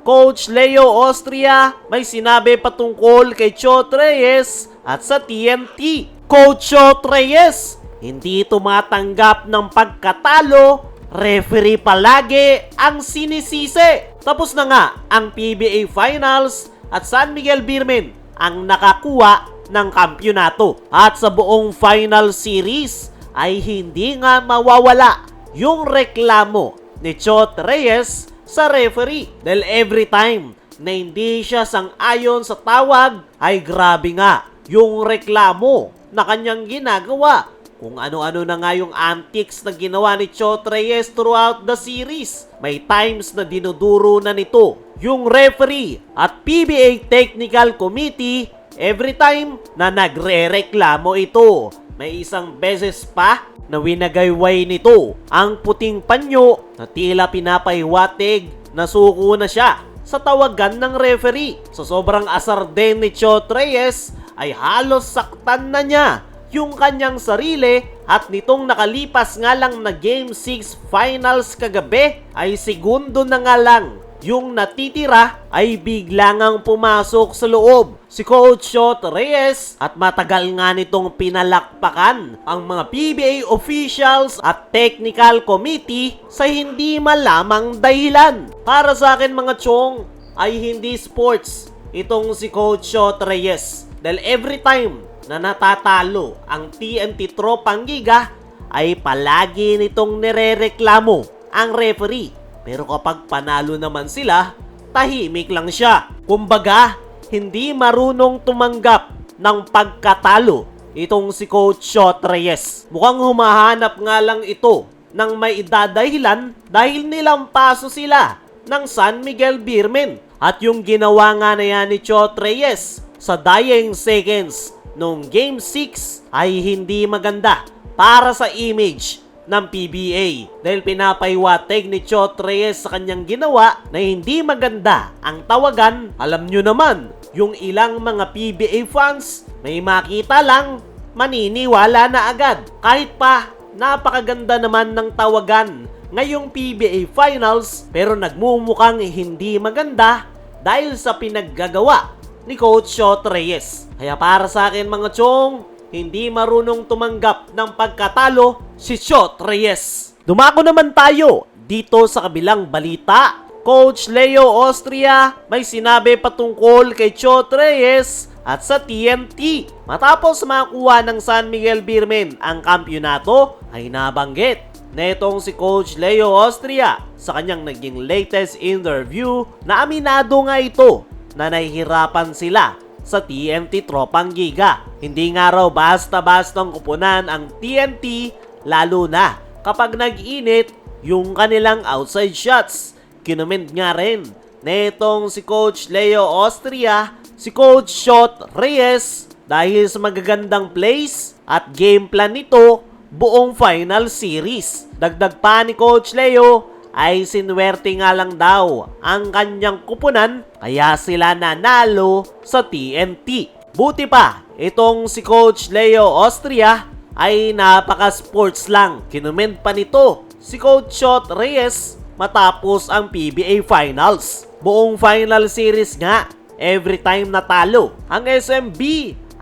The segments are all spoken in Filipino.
Coach Leo Austria may sinabi patungkol kay Chot Reyes at sa TNT. Coach Chot Reyes, hindi tumatanggap ng pagkatalo, referee palagi ang sinisisi. Tapos na nga ang PBA Finals at San Miguel Beermen ang nakakuha ng kampyonato. At sa buong final series ay hindi nga mawawala yung reklamo ni Chot Reyes sa referee. Dahil every time na hindi siya sang-ayon sa tawag ay grabe nga yung reklamo na kanyang ginagawa. Kung ano-ano na nga yung antics na ginawa ni Chot Reyes throughout the series. May times na dinuduro na nito yung referee at PBA Technical Committee every time na nagre-reklamo ito. May isang beses pa na winagayway nito ang puting panyo na tila pinapahiwatig na suko na siya sa tawagan ng referee. Sa sobrang asar din ni Chot Reyes ay halos saktan na niya yung kanyang sarili at nitong nakalipas nga lang na Game 6 Finals kagabi ay segundo na nga lang yung natitira ay bigla ngang pumasok sa loob si Coach Chot Reyes at matagal nga nitong pinalakpakan ang mga PBA officials at technical committee sa hindi malamang dahilan. Para sa akin mga chong ay hindi sports itong si Coach Chot Reyes dahil every time na natatalo ang TNT Tropang Giga ay palagi nitong nirereklamo ang referee. Pero kapag panalo naman sila, tahimik lang siya. Kumbaga, hindi marunong tumanggap ng pagkatalo itong si Coach Chot Reyes. Mukhang humahanap nga lang ito ng may idadahilan dahil nilampaso sila ng San Miguel Beermen. At yung ginawa nga na yan ni Chot Reyes sa dying seconds nung Game 6 ay hindi maganda para sa image ng PBA dahil pinapahiwatig ni Chot Reyes sa kanyang ginawa na hindi maganda ang tawagan. Alam nyo naman, yung ilang mga PBA fans may makita lang, maniniwala na agad. Kahit pa napakaganda naman ng tawagan ngayong PBA Finals pero nagmumukhang hindi maganda dahil sa pinaggagawa ni Coach Chot Reyes. Kaya para sa akin mga chong, hindi marunong tumanggap ng pagkatalo si Chot Reyes. Dumako naman tayo dito sa kabilang balita. Coach Leo Austria may sinabi patungkol kay Chot Reyes at sa TNT. Matapos makuha ng San Miguel Beermen ang kampyonato ay nabanggit na itong si Coach Leo Austria sa kanyang naging latest interview na aminado nga ito na nahihirapan sila sa TNT Tropang Giga. Hindi nga raw basta-bastang kupunan ang TNT lalo na kapag nag-init yung kanilang outside shots. Kinomment nga rin na itong si Coach Leo Austria, si Coach Chot Reyes dahil sa magagandang plays at game plan nito buong final series. Dagdag pa ni Coach Leo ay sinwerte nga lang daw ang kanyang kupunan kaya sila nanalo sa TNT. Buti pa, itong si Coach Leo Austria ay napaka-sports lang. Kinument pa nito si Coach Chot Reyes matapos ang PBA Finals. Buong final series nga, every time natalo ang SMB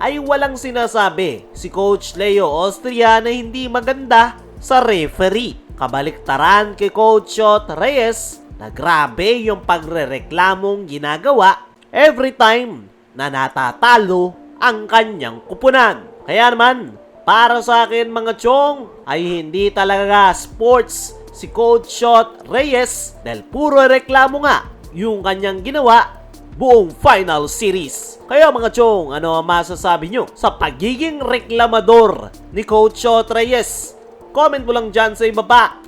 ay walang sinasabi si Coach Leo Austria na hindi maganda sa referee. Kabaliktaran kay Coach Chot Reyes na grabe yung pagrereklamong ginagawa every time na natatalo ang kanyang kupunan. Kaya naman, para sa akin mga chong, ay hindi talaga sports si Coach Chot Reyes dahil puro reklamo nga yung kanyang ginawa buong final series. Kaya mga chong, ano ang masasabi nyo sa pagiging reklamador ni Coach Chot Reyes? Comment mo lang dyan sa ibaba.